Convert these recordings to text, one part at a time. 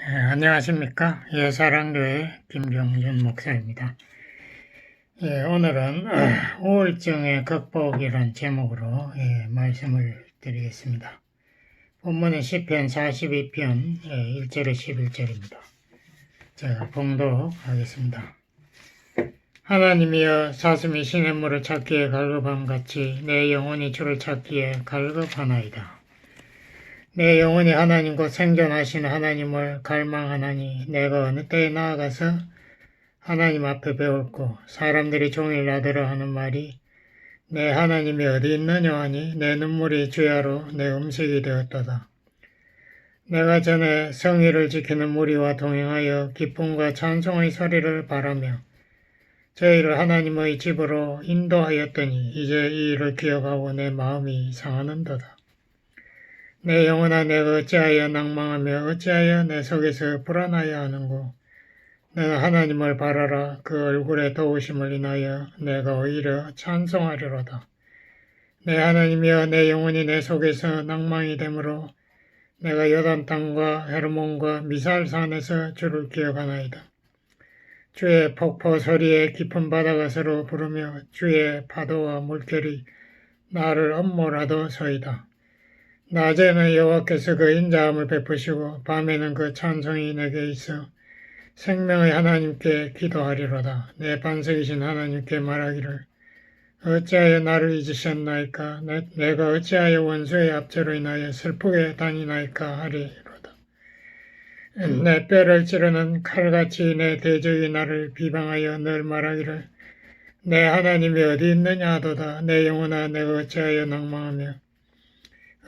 안녕하십니까. 예사랑교회 김경준 목사입니다. 오늘은 우울증의 극복이란 제목으로 말씀을 드리겠습니다. 본문은 시편 42편 1절에 11절입니다. 제가 봉독하겠습니다. 하나님이여, 사슴이 시냇물을 찾기에 갈급함같이 내 영혼이 주를 찾기에 갈급하나이다. 내 영혼이 하나님 곧 생존하신 하나님을 갈망하나니 내가 어느 때에 나아가서 하나님 앞에 배웠고, 사람들이 종일 나더러 하는 말이 내 하나님이 어디 있느냐 하니 내 눈물이 주야로 내 음식이 되었도다. 내가 전에 성의를 지키는 무리와 동행하여 기쁨과 찬송의 소리를 바라며 저희를 하나님의 집으로 인도하였더니 이제 이 일을 기억하고 내 마음이 상하는도다. 내 영혼아, 내가 어찌하여 낭망하며 어찌하여 내 속에서 불안하여 하는고. 너는 하나님을 바라라. 그 얼굴의 도우심을 인하여 내가 오히려 찬송하리로다. 내 하나님이여, 내 영혼이 내 속에서 낭망이 되므로 내가 요단 땅과 헤르몬과 미살산에서 주를 기억하나이다. 주의 폭포 소리에 깊은 바다가 서로 부르며 주의 파도와 물결이 나를 엄몰하도소이다. 낮에는 여호와께서 그 인자함을 베푸시고 밤에는 그 찬송이 내게 있어 생명의 하나님께 기도하리로다. 내 반석이신 하나님께 말하기를 어찌하여 나를 잊으셨나이까. 내가 어찌하여 원수의 압제로 인하여 슬프게 다니나이까 하리로다. 내 뼈를 찌르는 칼같이 내 대적이 나를 비방하여 늘 말하기를 내 하나님이 어디 있느냐 하도다. 내 영혼아, 내가 어찌하여 낭망하며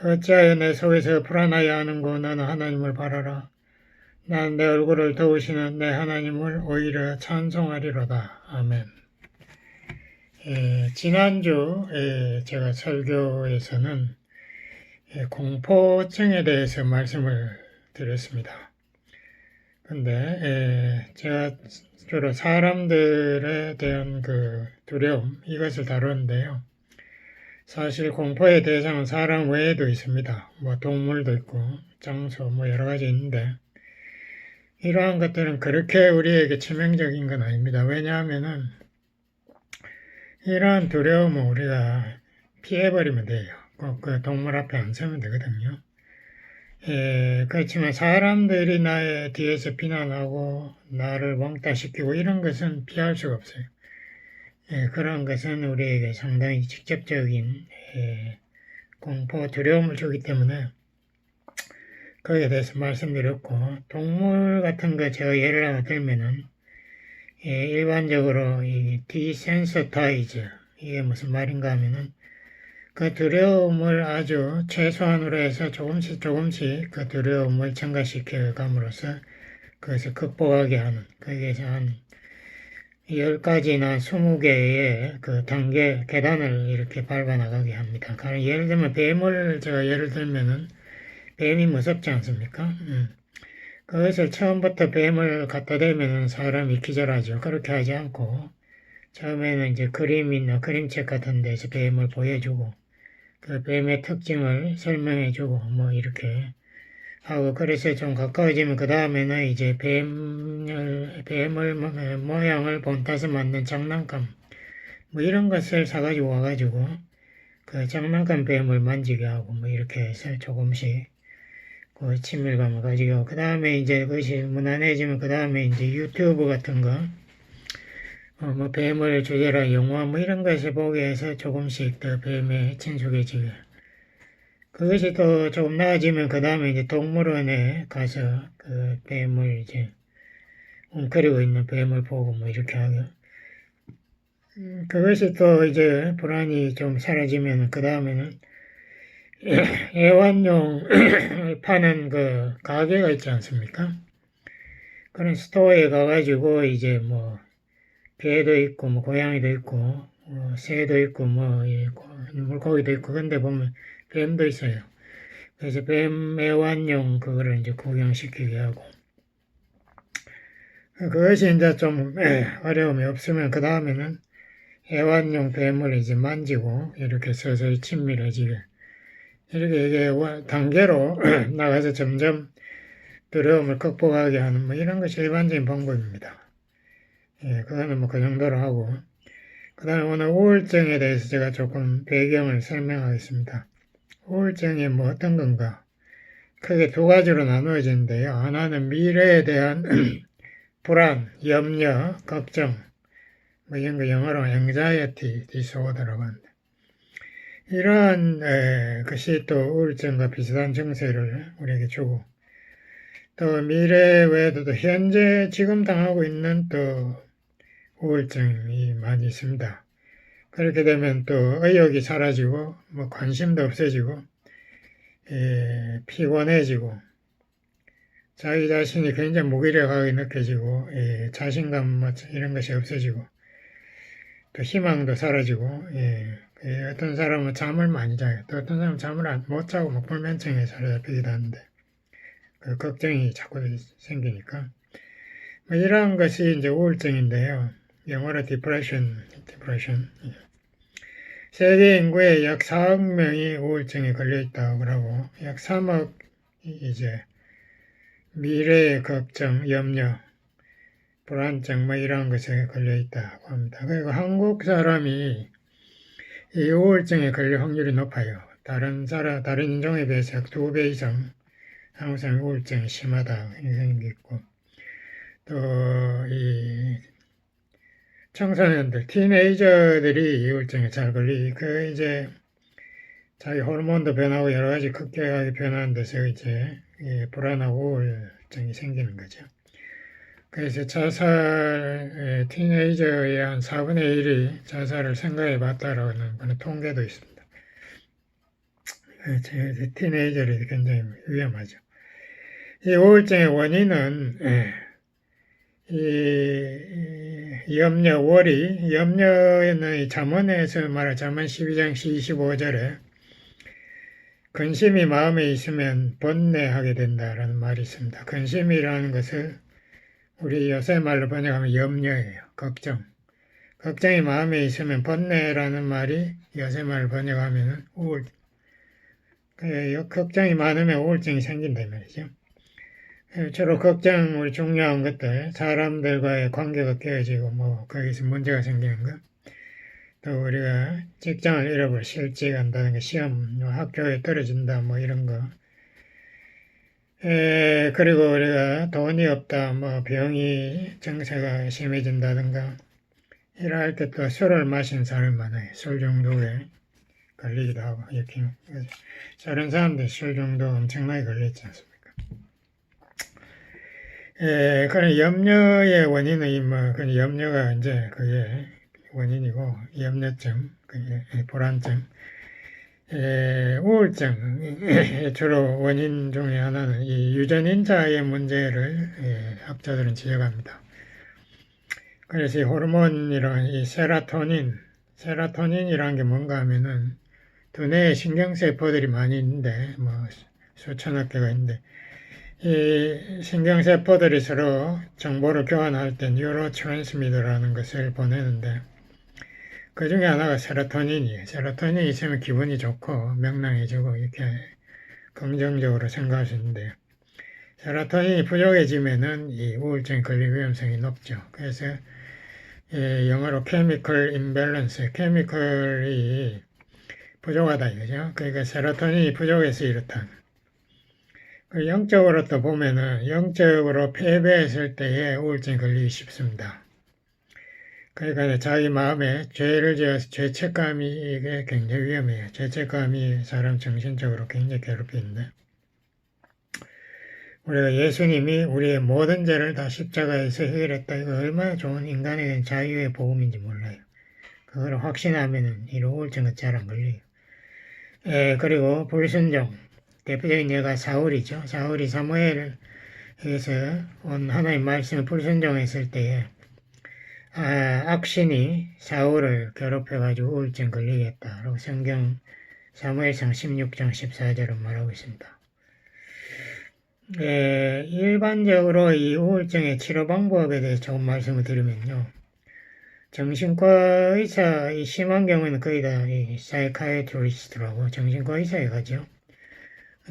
어찌하여 내 속에서 불안하여 하는고. 너는 하나님을 바라라. 난 내 얼굴을 도우시는 내 하나님을 오히려 찬송하리로다. 아멘. 지난주 제가 설교에서는 공포증에 대해서 말씀을 드렸습니다. 근데 제가 주로 사람들에 대한 그 두려움, 이것을 다루는데요. 사실 공포의 대상은 사람 외에도 있습니다. 동물도 있고 장소 여러 가지 있는데 이러한 것들은 그렇게 우리에게 치명적인 건 아닙니다. 왜냐하면은 이러한 두려움은 우리가 피해버리면 돼요. 그 동물 앞에 안 서면 되거든요. 그렇지만 사람들이 나의 뒤에서 비난하고 나를 왕따시키고 이런 것은 피할 수가 없어요. 그런 것은 우리에게 상당히 직접적인 공포, 두려움을 주기 때문에 거기에 대해서 말씀드렸고, 동물 같은 거 제가 예를 하나 들면은 일반적으로 이 디센서타이즈, 이게 무슨 말인가 하면은 그 두려움을 아주 최소한으로 해서 조금씩 그 두려움을 증가시켜 감으로써 그것을 극복하게 하는, 거기에서 한 10가지나 20개의 그 단계, 계단을 이렇게 밟아나가게 합니다. 예를 들면 뱀을 제가 예를 들면은 뱀이 무섭지 않습니까? 그것을 처음부터 뱀을 갖다 대면은 사람이 기절하죠. 그렇게 하지 않고 처음에는 이제 그림이나 그림책 같은 데서 뱀을 보여주고 그 뱀의 특징을 설명해주고 이렇게 하고, 그래서 좀 가까워지면 그 다음에는 이제 뱀을 모양을 본따서 만든 장난감 이런 것을 사가지고 와가지고 그 장난감 뱀을 만지게 하고 이렇게 해서 조금씩 그 친밀감을 가지고, 그 다음에 이제 그것이 무난해지면 그 다음에 이제 유튜브 같은 거 뱀을 주제로 한 영화 이런 것을 보게 해서 조금씩 더 뱀에 친숙해지게, 그것이 또 조금 나아지면 그 다음에 이제 동물원에 가서 그 뱀을 이제 웅크리고 있는 뱀을 보고 이렇게 하고, 그것이 또 이제 불안이 좀 사라지면 그 다음에는 애완용을 파는 그 가게가 있지 않습니까? 그런 스토어에 가가지고 이제 개도 있고 고양이도 있고 새도 있고 물고기도 있고, 근데 보면 뱀도 있어요. 그래서 뱀 애완용 그거를 이제 구경시키게 하고, 그것이 이제 좀 어려움이 없으면 그 다음에는 애완용 뱀을 이제 만지고 이렇게 서서히 친밀해지게, 이렇게 이게 단계로 나가서 점점 두려움을 극복하게 하는 뭐 이런 것이 일반적인 방법입니다. 예, 그거는 뭐 그 정도로 하고, 그 다음에 오늘 우울증에 대해서 제가 조금 배경을 설명하겠습니다. 우울증이 뭐 어떤 건가? 크게 두 가지로 나누어지는데요. 하나는 미래에 대한 불안, 염려, 걱정, 뭐 이런 거 영어로 anxiety disorder라고 하는데, 이러한 것이 또 우울증과 비슷한 증세를 우리에게 주고, 또 미래 외에도 또 현재 지금 당하고 있는 또 우울증이 많이 있습니다. 그렇게 되면 또 의욕이 사라지고 뭐 관심도 없어지고 피곤해지고 자기 자신이 굉장히 무기력하게 느껴지고 자신감 뭐 이런 것이 없어지고 또 희망도 사라지고 어떤 사람은 잠을 많이 자요. 또 어떤 사람은 잠을 못 자고 뭐 불면증에 사로잡히기도 하는데 그 걱정이 자꾸 생기니까 뭐 이러한 것이 이제 우울증인데요. 영어로 depression. 세계 인구의 약 4억 명이 우울증에 걸려 있다고 하고 약 3억이 이제 미래의 걱정, 염려, 불안증 뭐 이런 것에 걸려 있다고 합니다. 그리고 한국 사람이 이 우울증에 걸릴 확률이 높아요. 다른 인종에 비해서 약 2배 이상 한국 사람 우울증이 심하다 이런 게 있고 또 이 청소년들, 티네이저들이 우울증에 잘 걸리, 이제, 자기 호르몬도 변하고 여러 가지 급격하게 변하는 데서 이제, 불안하고 우울증이 생기는 거죠. 그래서 티네이저의 한 4분의 1이 자살을 생각해 봤다라는 그런 통계도 있습니다. 티네이저들이 굉장히 위험하죠. 이 우울증의 원인은, 염려, 워리, 염려는 잠언에서 말하는 잠언 12장 25절에 근심이 마음에 있으면 번뇌하게 된다라는 말이 있습니다. 근심이라는 것을 우리 요새 말로 번역하면 염려예요. 걱정. 걱정이 마음에 있으면 번뇌라는 말이 요새 말로 번역하면 우울. 걱정이 많으면 우울증이 생긴단 말이죠. 주로 걱정, 우리 중요한 것들, 사람들과의 관계가 깨어지고, 뭐, 거기서 문제가 생기는 것. 또 우리가 직장을 잃어버려 실직 한다든가, 시험, 학교에 떨어진다, 뭐, 이런 거. 그리고 우리가 돈이 없다, 뭐, 병이, 증세가 심해진다든가, 이럴 때 또 술을 마신 사람 많아요. 술 중독에 걸리기도 하고, 이렇게. 저런 사람들 술 중독 엄청나게 걸렸지 않습니까? 그런 염려의 원인은 그 염려가 이제 그게 원인이고, 염려증, 그게 불안증, 우울증, 주로 원인 중에 하나는 이 유전인자의 문제를 학자들은 지적합니다. 그래서 이 호르몬이란 이 세라토닌이라는 게 뭔가 하면은 두뇌에 신경세포들이 많이 있는데, 뭐, 수천억 개가 있는데, 이 신경세포들이 서로 정보를 교환할 때 뉴로트랜스미터라는 것을 보내는데 그 중에 하나가 세로토닌이에요. 세로토닌이 있으면 기분이 좋고 명랑해지고 이렇게 긍정적으로 생각할 수 있는데 세로토닌이 부족해지면은 이 우울증에 걸릴 위험성이 높죠. 그래서 영어로 chemical imbalance, 케미컬이 부족하다 이거죠. 그러니까 세로토닌이 부족해서 이렇다. 영적으로 또 보면은 영적으로 패배했을 때에 우울증이 걸리기 쉽습니다. 그러니까 자기 마음에 죄를 지어서 죄책감이 이게 굉장히 위험해요. 죄책감이 사람 정신적으로 굉장히 괴롭히는데 우리가 예수님이 우리의 모든 죄를 다 십자가에서 해결했다. 이거 얼마나 좋은 인간에게 자유의 복음인지 몰라요. 그걸 확신하면은 이 우울증은 잘 안 걸려요. 그리고 불순종. 대표적인 예가 사울이죠. 사울이 사무엘에서 온 하나님 말씀을 불순종했을 때에 악신이 사울을 괴롭혀가지고 우울증 걸리겠다라고 성경 사무엘상 16장 14절은 말하고 있습니다. 일반적으로 이 우울증의 치료 방법에 대해서 조금 말씀을 드리면요. 정신과 의사, 심한 경우는 거의 다 이 사이카이트리스트라고 정신과 의사에 가죠.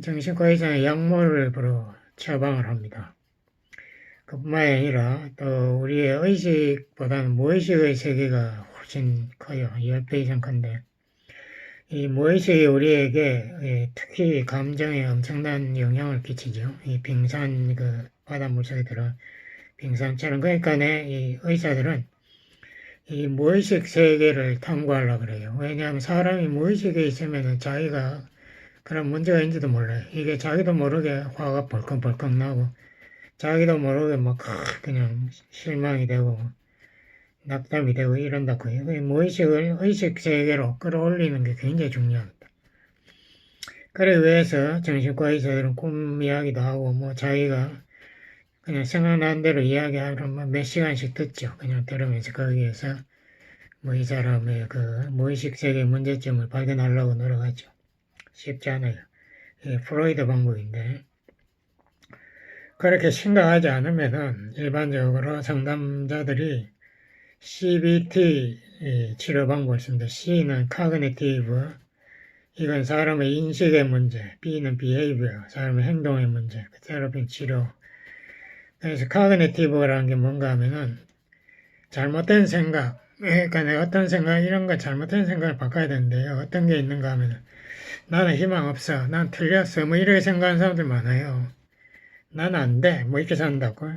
정신과 의사는 약물을 처방을 합니다. 그뿐만 아니라 또 우리의 의식보다는 무의식의 세계가 훨씬 커요. 10배 이상 큰데 이 무의식이 우리에게 특히 감정에 엄청난 영향을 끼치죠. 이 빙산 그 바닷물 속에 들어 빙산처럼 그러니까 이 의사들은 이 무의식 세계를 탐구하려고 그래요. 왜냐하면 사람이 무의식에 있으면 자기가 그런 문제가 있는지도 몰라요. 이게 자기도 모르게 화가 벌컥벌컥 나고 자기도 모르게 막 그냥 실망이 되고 낙담이 되고 이런다고요. 무의식을 의식 세계로 끌어올리는 게 굉장히 중요합니다. 그래 위해서 정신과 의사들은 꿈 이야기도 하고 뭐 자기가 그냥 생각나는 대로 이야기하면 몇 시간씩 듣죠. 그냥 들으면서 거기에서 뭐 이 사람의 그 무의식 세계 문제점을 발견하려고 노력하죠. 쉽지 않아요. 이게 프로이드 방법인데 그렇게 심각하지 않으면은 일반적으로 상담자들이 CBT 치료 방법을 씁니다. C는 Cognitive, 이건 사람의 인식의 문제, B는 Behavior, 사람의 행동의 문제, 테라피는 치료. 그래서 Cognitive라는 게 뭔가 하면은 잘못된 생각, 그러니까 내가 어떤 생각, 이런 거 잘못된 생각을 바꿔야 되는데요. 어떤 게 있는가 하면은 나는 희망 없어, 난 틀렸어, 뭐 이렇게 생각하는 사람들 많아요. 나는 안 돼, 뭐 이렇게 산다고.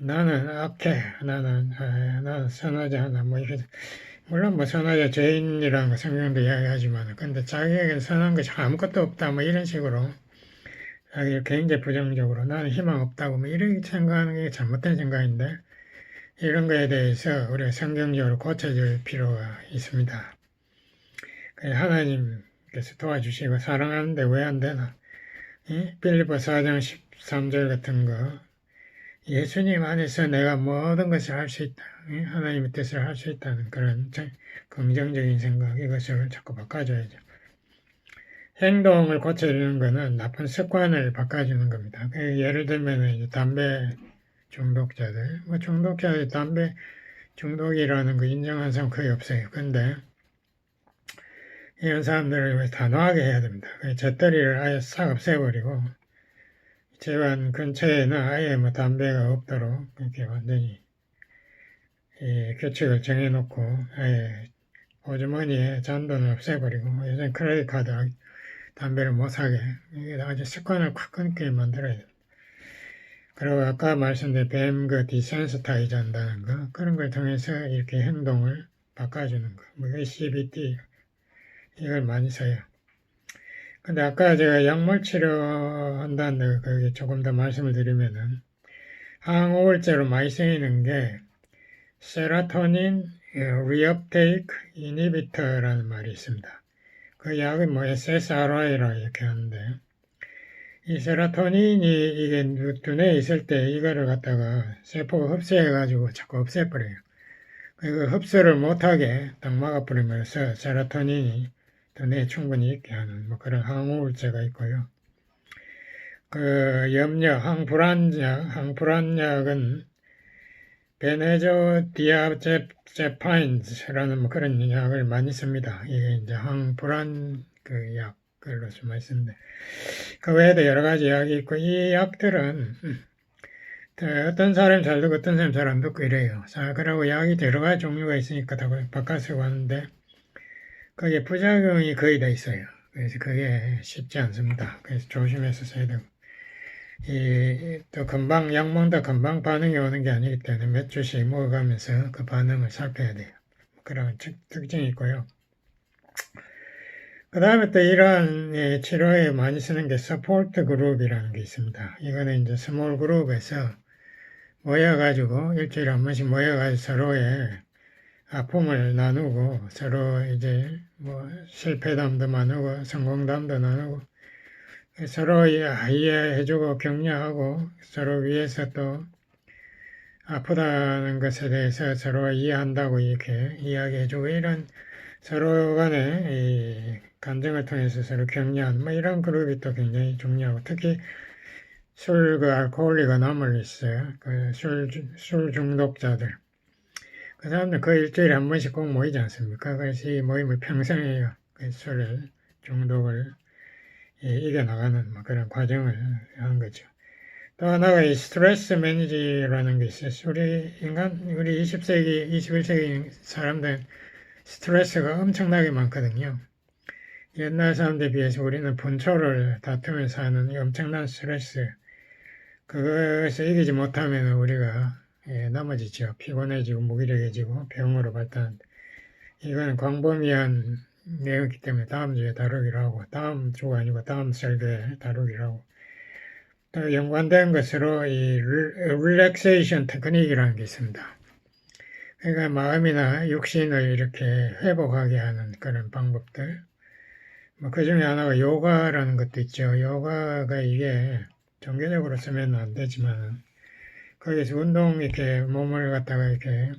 나는 악해, 나는 선하지 않아, 뭐 이렇게. 물론 뭐 선하자 죄인이라는 거 성경도 이야기하지만 근데 자기에게 선한 것이 아무것도 없다 뭐 이런 식으로 자기 굉장히 부정적으로 나는 희망 없다고 뭐 이렇게 생각하는 게 잘못된 생각인데 이런 거에 대해서 우리가 성경적으로 고쳐줄 필요가 있습니다. 하나님께서 도와주시고 사랑하는데 왜 안 되나? 빌립보 4장 13절 같은 거 예수님 안에서 내가 모든 것을 할 수 있다. 하나님의 뜻을 할 수 있다는 그런 긍정적인 생각, 이것을 자꾸 바꿔줘야죠. 행동을 고쳐주는 것은 나쁜 습관을 바꿔주는 겁니다. 예를 들면 담배 중독자들, 뭐 중독자들 담배 중독이라는 거 인정하는 사람 거의 없어요. 근데 이런 사람들을 단호하게 해야 됩니다. 잿더리를 아예 싹 없애버리고 집안 근처에는 아예 뭐 담배가 없도록 이렇게 완전히 규칙을 정해놓고 아예 호주머니에 잔돈을 없애버리고 요즘 크레딧 카드 담배를 못 사게 이게 아주 습관을 콱 끊게 만들어야 돼요. 그리고 아까 말씀드린 뱀 디센스타이즈 한다는 거 그런 걸 통해서 이렇게 행동을 바꿔주는 거 뭐 CBT 이걸 많이 써요. 근데 아까 제가 약물 치료한다는 거기 조금 더 말씀을 드리면은 항우울제로 많이 쓰이는 게 세로토닌 리업테이크 이니비터라는 말이 있습니다. 그 약은 뭐 SSRI라 이렇게 하는데 이 세로토닌이 이게 두뇌에 있을 때 이거를 갖다가 세포가 흡수해가지고 자꾸 없애버려요. 그 흡수를 못하게 딱 막아버리면서 세로토닌이 두뇌에 충분히 있게 하는 뭐 그런 항우울제가 있고요. 그 염력, 항불안약은 베네조디아제파인즈라는 뭐 그런 약을 많이 씁니다. 이게 이제 항불안 그 약을로 많이 쓰는데 그 외에도 여러 가지 약이 있고 이 약들은 어떤 사람 잘 듣고 어떤 사람 잘 안 듣고 이래요. 자, 그리고 약이 여러 가지 종류가 있으니까 다 바꿔 쓰고 하는데 그게 부작용이 거의 다 있어요. 그래서 그게 쉽지 않습니다. 그래서 조심해서 써야 되고 또 금방 약 먹다 금방 반응이 오는 게 아니기 때문에 몇 주씩 먹어가면서 그 반응을 살펴야 돼요. 그런 특징이 있고요. 그 다음에 또 이러한 치료에 많이 쓰는 게 서포트 그룹이라는 게 있습니다. 이거는 이제 스몰 그룹에서 모여가지고 일주일에 한 번씩 모여가지고 서로의 아픔을 나누고 서로 이제 뭐 실패담도 나누고 성공담도 나누고 서로 이해해주고 격려하고 서로 위해서 또 아프다는 것에 대해서 서로 이해한다고 이렇게 이야기해주고 이런 서로 간의 감정을 통해서 서로 격려하는 뭐 이런 그룹이 또 굉장히 중요하고 특히 알코올리가 남을 있어요. 술 중독자들. 그 사람들 그 일주일에 한 번씩 꼭 모이지 않습니까? 그래서 이 모임을 평생 해요. 술 중독을 이겨나가는 뭐 그런 과정을 하는 거죠. 또 하나가 이 스트레스 매니지라는 게 있어요. 우리 20세기, 21세기 사람들은 스트레스가 엄청나게 많거든요. 옛날 사람들에 비해서 우리는 분초를 다투면서 하는 이 엄청난 스트레스, 그것을 이기지 못하면 우리가 넘어지죠. 피곤해지고 무기력해지고 병으로 발달한다. 이거는 광범위한 내용이기 때문에 다음 주에 다루기로 하고, 다음 주가 아니고 다음 설교에 다루기로 하고, 또 연관된 것으로 이 릴렉세이션 테크닉이라는 게 있습니다. 그러니까 마음이나 육신을 이렇게 회복하게 하는 그런 방법들. 그 중에 하나가 요가라는 것도 있죠. 요가가 이게 종교적으로 쓰면 안 되지만, 거기서 운동 이렇게 몸을 갖다가 이렇게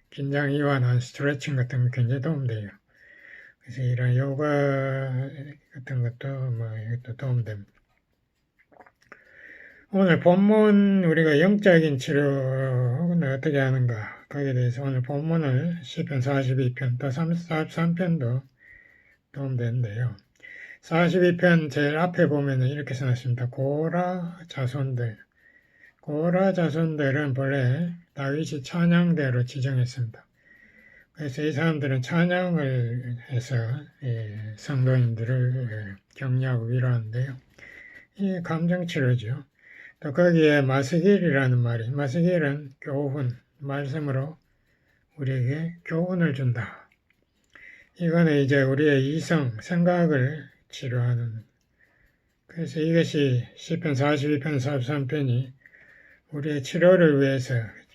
긴장 이완한 스트레칭 같은 게 굉장히 도움돼요. 그래서 이런 요가 같은 것도 이것도 도움됩니다. 오늘 본문 우리가 영적인 치료는 어떻게 하는가 거기에 대해서 오늘 본문을 시편 42편 또 43편도 도움되는데요. 42편 제일 앞에 보면 이렇게 써놨습니다. 고라 자손들은 본래 다윗이 찬양대로 지정했습니다. 그래서 이 사람들은 찬양을 해서 성도인들을 격려하고 위로하는데요. 이게 감정치료죠. 또 거기에 마스길이라는 말이, 마스길은 교훈, 말씀으로 우리에게 교훈을 준다. 이거는 이제 우리의 이성, 생각을 치료하는. 그래서 이것이 시편 42편, 43편이 우리의 치료를 위해서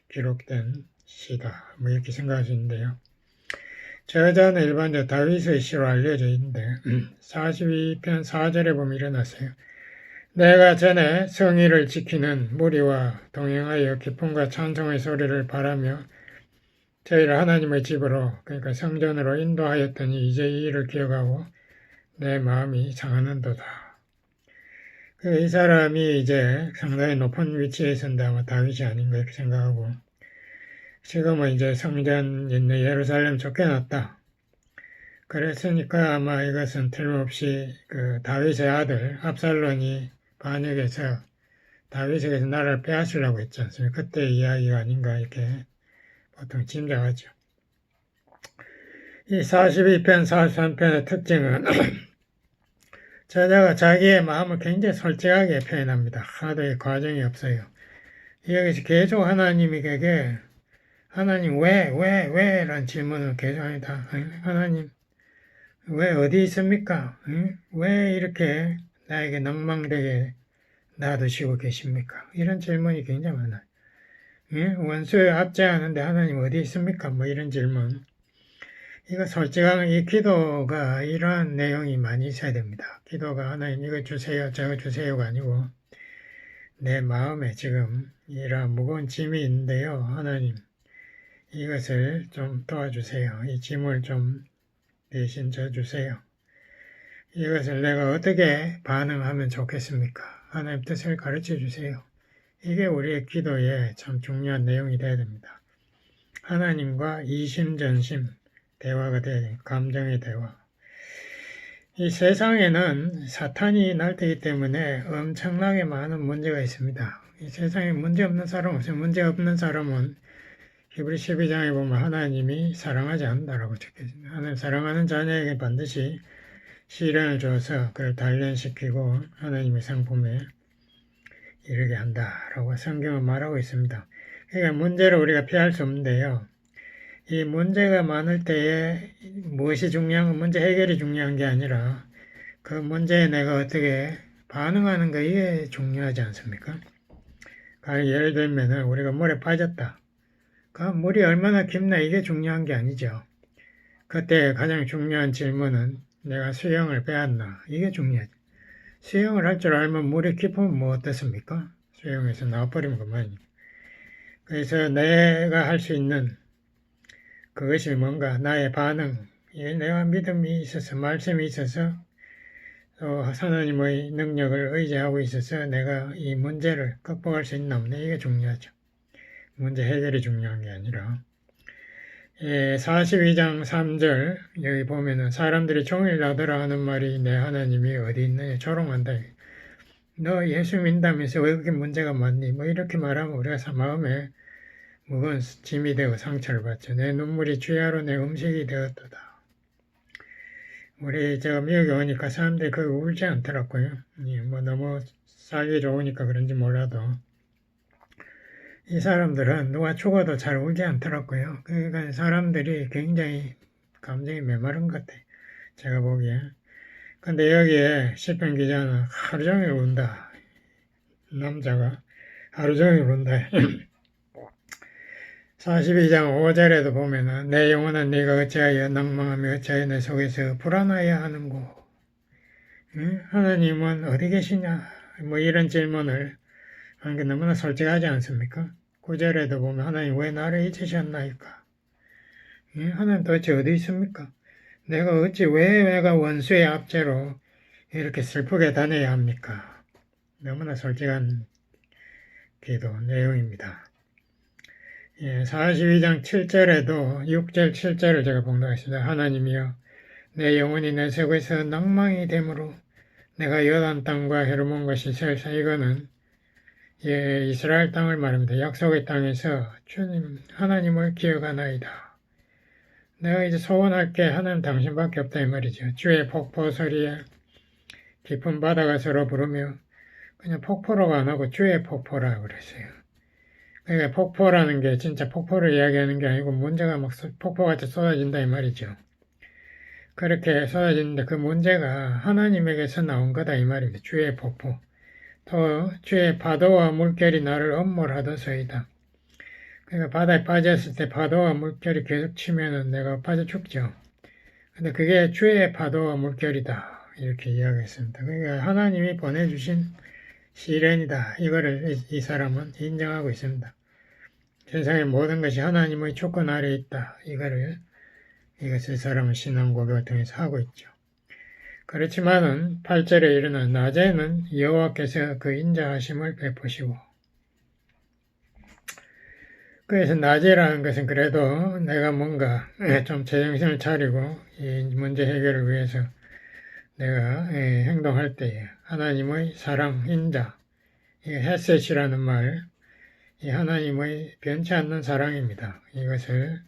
기록된 시다. 이렇게 생각할 수 있는데요. 저자는 일반적으로 다윗의 시로 알려져 있는데 42편 4절에 보면 일어났어요. 내가 전에 성의를 지키는 무리와 동행하여 기쁨과 찬송의 소리를 바라며 저희를 하나님의 집으로 그러니까 성전으로 인도하였더니 이제 이 일을 기억하고 내 마음이 상하는도다. 이 사람이 이제 상당히 높은 위치에 있었는데 아마 다윗이 아닌가 이렇게 생각하고 지금은 이제 성전 있는 예루살렘 쫓겨났다. 그랬으니까 아마 이것은 틀림없이 그 다윗의 아들 압살론이 반역해서 다윗에게서 나라를 빼앗으려고 했지 않습니까? 그때 이야기가 아닌가 이렇게 보통 짐작하죠. 이 42편, 43편의 특징은 저자가 자기의 마음을 굉장히 솔직하게 표현합니다. 하나도 과정이 없어요. 여기서 계속 하나님에게 하나님 왜 라는 질문을 계속 합니다. 하나님 왜 어디 있습니까? 왜 이렇게 나에게 낭망되게 놔두시고 계십니까? 이런 질문이 굉장히 많아요. 원수에 압제하는데 하나님 어디 있습니까? 이런 질문. 이거 솔직한 이 기도가 이러한 내용이 많이 있어야 됩니다. 기도가 하나님 이거 주세요, 저거 주세요가 아니고 내 마음에 지금 이러한 무거운 짐이 있는데요. 하나님 이것을 좀 도와주세요. 이 짐을 좀 대신 져주세요. 이것을 내가 어떻게 반응하면 좋겠습니까? 하나님 뜻을 가르쳐 주세요. 이게 우리의 기도에 참 중요한 내용이 되어야 됩니다. 하나님과 이심전심 대화가 돼야 감정의 대화. 이 세상에는 사탄이 날뛰기 때문에 엄청나게 많은 문제가 있습니다. 이 세상에 문제 없는 사람 없어요. 문제 없는 사람은 히브리 12장에 보면 하나님이 사랑하지 않는다라고 적혀있습니다. 하나님 사랑하는 자녀에게 반드시 시련을 줘서 그를 단련시키고 하나님의 상품에 이르게 한다라고 성경은 말하고 있습니다. 그러니까 문제를 우리가 피할 수 없는데요. 이 문제가 많을 때에 무엇이 중요한 건 문제 해결이 중요한 게 아니라 그 문제에 내가 어떻게 반응하는 거 이게 중요하지 않습니까? 예를 들면 우리가 물에 빠졌다. 그 물이 얼마나 깊나 이게 중요한 게 아니죠. 그때 가장 중요한 질문은 내가 수영을 배웠나 이게 중요하죠. 수영을 할 줄 알면 물이 깊으면 뭐 어떻습니까? 수영에서 나와버리면 그만이니까. 그래서 내가 할 수 있는 그것이 뭔가 나의 반응, 내가 믿음이 있어서 말씀이 있어서 또 하나님의 능력을 의지하고 있어서 내가 이 문제를 극복할 수 있나 없나 이게 중요하죠. 문제 해결이 중요한 게 아니라 42장 3절 여기 보면은 사람들이 종일 나더라 하는 말이 내 하나님이 어디 있느냐 조롱한다. 너 예수 믿는다면서 왜 그렇게 문제가 많니? 뭐 이렇게 말하면 우리가 마음에 무거운 짐이 되고 상처를 받죠. 내 눈물이 주야로 내 음식이 되었도다. 우리 미국에 오니까 사람들이 거기 울지 않더라고요. 뭐 너무 살기 좋으니까 그런지 몰라도 이 사람들은 누가 죽어도 잘 울지 않더라고요. 그러니까 사람들이 굉장히 감정이 메마른 것 같아요. 제가 보기에. 근데 여기에 시편 기자는 하루 종일 운다. 남자가 하루 종일 운다. 42장 5절에도 보면은 내 영혼은 네가 어찌하여 낭망하며 어찌하여 내 속에서 불안하여 하는고. 응? 하나님은 어디 계시냐? 뭐 이런 질문을 하는 게 너무나 솔직하지 않습니까? 9절에도 보면 하나님 왜 나를 잊으셨나이까? 응? 하나님 도대체 어디 있습니까? 내가 어찌 왜 내가 원수의 압제로 이렇게 슬프게 다녀야 합니까? 너무나 솔직한 기도 내용입니다. 42장 7절에도 6절 7절을 제가 봉독하겠습니다. 하나님이여 내 영혼이 내 속에서 낭망이 되므로 내가 요단 땅과 헤르몬 것이 셀사. 이거는 이스라엘 땅을 말합니다. 약속의 땅에서 주님 하나님을 기억하나이다. 내가 이제 소원할 게 하나님 당신밖에 없다 이 말이죠. 주의 폭포 소리에 깊은 바다가 서로 부르며 그냥 폭포로가 안 하고 주의 폭포라 그랬어요. 그러니까 폭포라는 게 진짜 폭포를 이야기하는 게 아니고 문제가 막 폭포같이 쏟아진다 이 말이죠. 그렇게 쏟아지는데 그 문제가 하나님에게서 나온 거다 이 말입니다. 주의 폭포. 또 주의 파도와 물결이 나를 엄몰하더소이다. 그러니까 바다에 빠졌을 때 파도와 물결이 계속 치면은 내가 빠져 죽죠. 근데 그게 주의 파도와 물결이다. 이렇게 이야기했습니다. 그러니까 하나님이 보내주신 시련이다. 이거를 이 사람은 인정하고 있습니다. 세상의 모든 것이 하나님의 주권 아래에 있다. 이것을 사람은 신앙 고백을 통해서 하고 있죠. 그렇지만은 8절에 이르는 낮에는 여호와께서 그 인자하심을 베푸시고, 그래서 낮이라는 것은 그래도 내가 뭔가 좀 제정신을 차리고 이 문제 해결을 위해서 내가 행동할 때에 하나님의 사랑, 인자, 헤셋이라는 말, 이 하나님의 변치 않는 사랑입니다. 이것을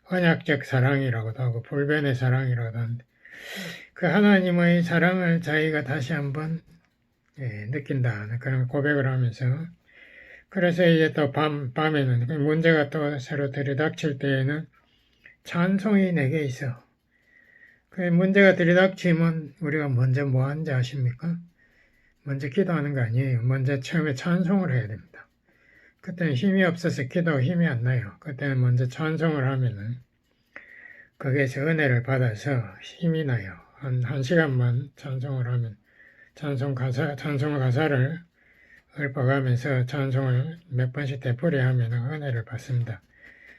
언약적 사랑이라고도 하고 불변의 사랑이라고도 하는데 그 하나님의 사랑을 자기가 다시 한번 느낀다. 그런 고백을 하면서 그래서 이제 또 밤에는 문제가 또 새로 들이닥칠 때에는 찬송이 내게 있어. 그 문제가 들이닥치면 우리가 먼저 뭐 하는지 아십니까? 먼저 기도하는 거 아니에요. 먼저 처음에 찬송을 해야 됩니다. 그때는 힘이 없어서 기도가 힘이 안 나요. 그때는 먼저 찬송을 하면은 거기에서 은혜를 받아서 힘이 나요. 한 시간만 찬송을 하면 찬송 가사를 읊어가면서 찬송을 몇 번씩 되풀이하면 은혜를 받습니다.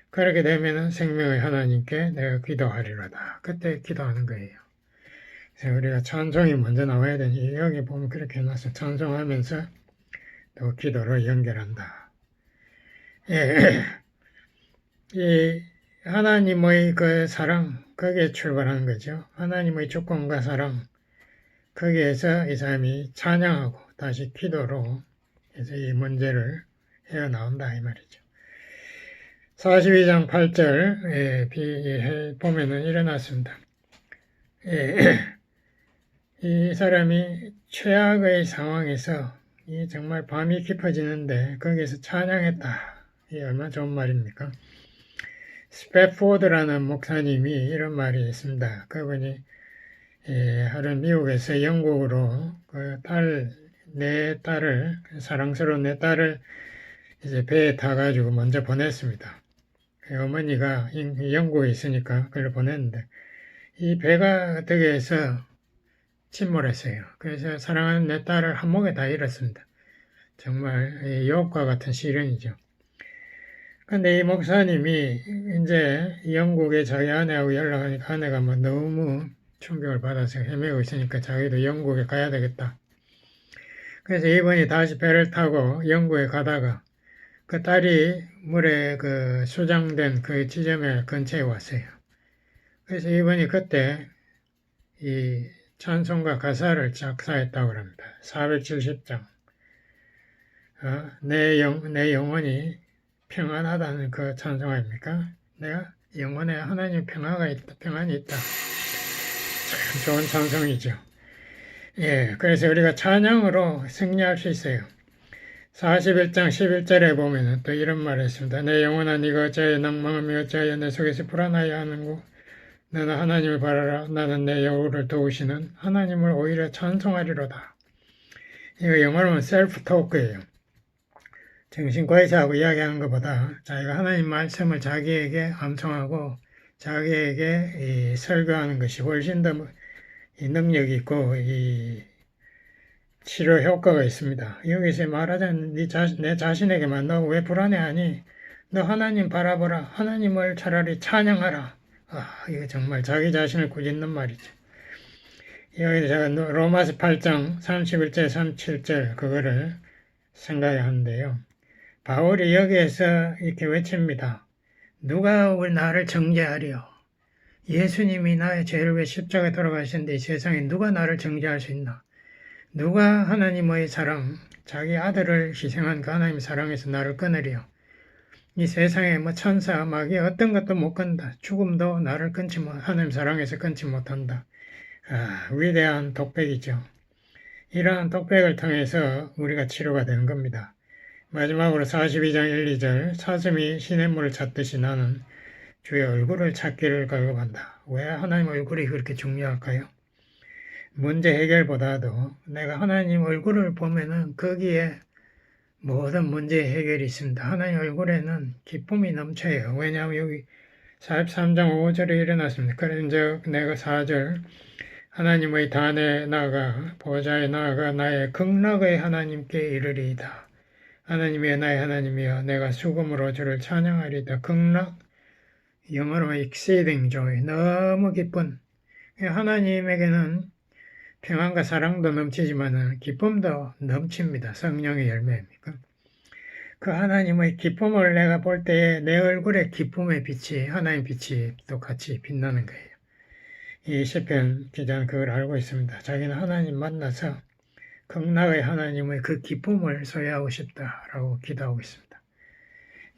그렇게 되면 생명의 하나님께 내가 기도하리로다. 그때 기도하는 거예요. 그래서 우리가 찬송이 먼저 나와야 되니 여기 보면 그렇게 해놔서 찬송하면서 또 기도로 연결한다. 이 하나님의 그 사랑, 거기에 출발하는 거죠. 하나님의 주권과 사랑, 거기에서 이 사람이 찬양하고 다시 기도로 해서 이 문제를 헤어나온다 이 말이죠. 42장 8절 보면은 일어났습니다. 이 사람이 최악의 상황에서 이 정말 밤이 깊어지는데 거기에서 찬양했다. 이 얼마나 좋은 말입니까? 스패포드라는 목사님이 이런 말이 있습니다. 그분이 하루 미국에서 영국으로 내 딸을 사랑스러운 내 딸을 이제 배에 타가지고 먼저 보냈습니다. 어머니가 영국에 있으니까 그걸 보냈는데 이 배가 덕에서 침몰했어요. 그래서 사랑하는 내 딸을 한목에 다 잃었습니다. 정말 유혹과 같은 시련이죠. 근데 이 목사님이 이제 영국에 자기 아내하고 연락하니까 아내가 뭐 너무 충격을 받아서 헤매고 있으니까 자기도 영국에 가야 되겠다. 그래서 이번이 다시 배를 타고 영국에 가다가 그 딸이 물에 그 수장된 그 지점에 근처에 왔어요. 그래서 이번이 그때 이 찬송가 가사를 작사했다고 합니다. 470장. 내 영혼이 평안하다는 그 찬송 아닙니까? 내가 영혼에 하나님의 평안이 있다. 참 좋은 찬송이죠. 예, 그래서 우리가 찬양으로 승리할 수 있어요. 41장 11절에 보면은 또 이런 말을 했습니다. 내 영혼아 네가 어찌하여 낭망하며 어찌하여 내 속에서 불안하여 하는고 너는 하나님을 바라라. 나는 내 영혼을 도우시는 하나님을 오히려 찬송하리로다. 이거 영어로는 셀프 토크예요. 정신과의사하고 이야기하는 것보다 자기가 하나님 말씀을 자기에게 암송하고 자기에게 설교하는 것이 훨씬 더 능력이 있고 치료 효과가 있습니다. 여기서 말하자면 내 자신에게만 너 왜 불안해하니? 너 하나님 바라보라. 하나님을 차라리 찬양하라. 이거 정말 자기 자신을 꾸짖는 말이죠. 여기 제가 로마서 8장 31절 37절 그거를 생각해야 하는데요. 바울이 여기에서 이렇게 외칩니다. 누가 나를 정죄하리요? 예수님이 나의 죄를 위해 십자가에 돌아가셨는데 이 세상에 누가 나를 정죄할 수 있나? 누가 하나님의 사랑, 자기 아들을 희생한 그 하나님의 사랑에서 나를 끊으리요? 이 세상에 천사, 마귀 어떤 것도 못 건다. 죽음도 나를 하나님 사랑에서 끊지 못한다. 위대한 독백이죠. 이러한 독백을 통해서 우리가 치료가 되는 겁니다. 마지막으로 42장 1, 2절 사슴이 시냇물을 찾듯이 나는 주의 얼굴을 찾기를 갈급한다. 왜 하나님 얼굴이 그렇게 중요할까요? 문제 해결보다도 내가 하나님 얼굴을 보면은 거기에 모든 문제 해결이 있습니다. 하나님 얼굴에는 기쁨이 넘쳐요. 왜냐하면 여기 43장 5절에 일어났습니다. 그래서 내가 4절 하나님의 단에 나아가 보좌에 나아가 나의 극락의 하나님께 이르리이다. 하나님이여 나의 하나님이여 내가 수금으로 주를 찬양하리이다. 극락 영어로 exceeding joy 너무 기쁜 하나님에게는 평안과 사랑도 넘치지만 기쁨도 넘칩니다. 성령의 열매입니까? 그 하나님의 기쁨을 내가 볼 때에 내 얼굴에 기쁨의 빛이 하나님 빛이 또 같이 빛나는 거예요. 이 시편 기자는 그걸 알고 있습니다. 자기는 하나님 만나서 극락의 하나님의 그 기쁨을 소유하고 싶다라고 기도하고 있습니다.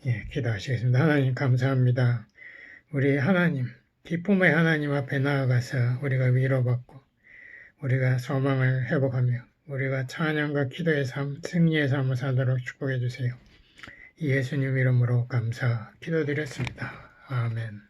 예, 기도하시겠습니다. 하나님 감사합니다. 우리 하나님, 기쁨의 하나님 앞에 나아가서 우리가 위로받고 우리가 소망을 회복하며 우리가 찬양과 기도의 삶, 승리의 삶을 살도록 축복해 주세요. 예수님 이름으로 감사 기도드렸습니다. 아멘.